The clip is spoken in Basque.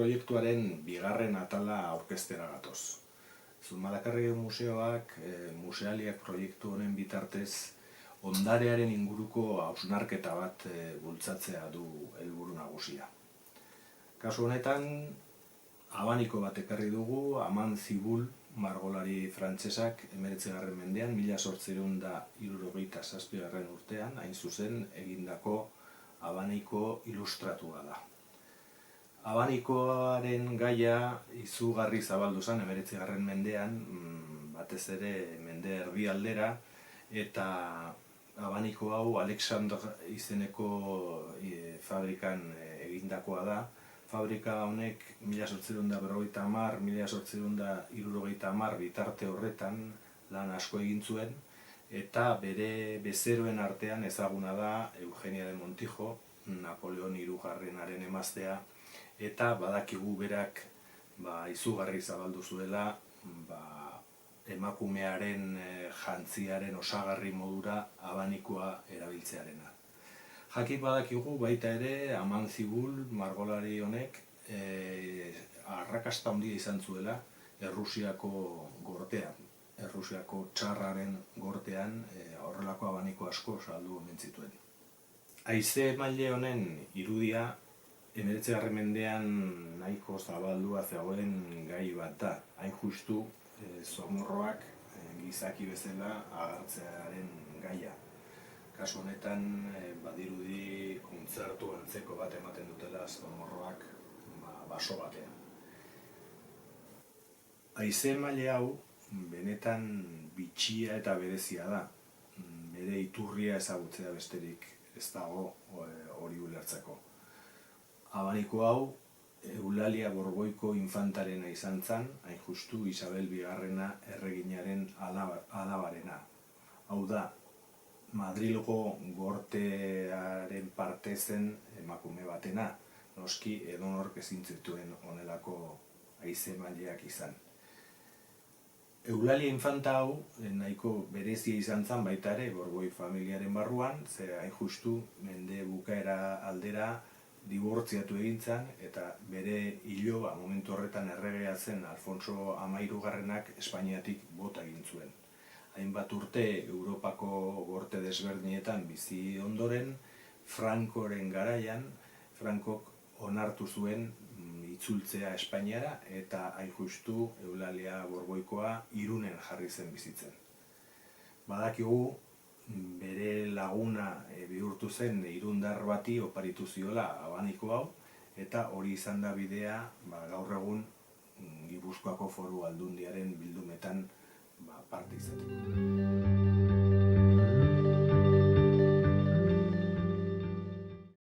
proiektuaren bigarren atala aurkeztera gatoz. Zumalakarregi museoak, musealiak proiektu honen bitartez, ondarearen inguruko hausnarketa bat bultzatzea du helburu nagusia. Kasu honetan, abaniko bat ekarri dugu, Amanzibul margolari frantsesak 19. mendean, 1867 urtean, hain zuzen egindako abaniko ilustratua da. Abanikoaren gaia izugarri zabaldu zen 19. mendean, batez ere mende erdialdera, eta abaniko hau Alexandre izeneko fabrikan egindakoa da. Fabrika honek 1850-1870 bitarte horretan lan asko egin zuen, eta bere bezeroen artean ezaguna da Eugenia de Montijo, Napoleon hirugarrenaren emaztea, eta badakigu berak izugarri zabaldu zuela emakumearen jantziaren osagarri modura abanikoa erabiltzearena. Jakik badakigu baita ere Amanzibul margolari honek arrakasta handia izan zuela Errusiako gortean. Errusiako tsarraren gortean horrelako abaniko asko saldu omen zituen. Haize emaile honen irudia 19. mendean nahiko zabaldua zegoen gai bat da. Hain justu zomorroak gizaki bezala agertzearen gaia. Kasu honetan badirudi kontzertu antzeko bat ematen dutela zomorroak baso batean. Haize emaile hau benetan bitxia eta berezia da. Bere iturria ezagutzea besterik ez dago hori ulertzeko. Abaniko hau Eulalia Borboiko infantarena izan zen, hain justu Isabel bigarrena erreginaren alabarena. Hau da, Madrilgo gortearen parte zen emakume batena, noski edonork ezin zituen honelako haize emaileak izan. Eulalia infanta hau nahiko berezia izan zen baita ere Borboi familiaren barruan, ze hain justu mende bukaera aldera dibortziatu egin zen, eta bere iloba momentu horretan erregea zen Alfonso Hamahirugarrenak Espainiatik bota egin zuen. Hainbat urte Europako gorte desberdinetan bizi ondoren, Francoren garaian, Francok onartu zuen itzultzea Espainiara, eta hain justu Eulalia Borboikoa Irunen jarri zen bizitzen. Badakigu bere laguna bihurtu zen irundar bati oparitu ziola abaniko hau, eta hori izan da bidea gaur egun Gipuzkoako Foru Aldundiaren bildumetan parte izateko.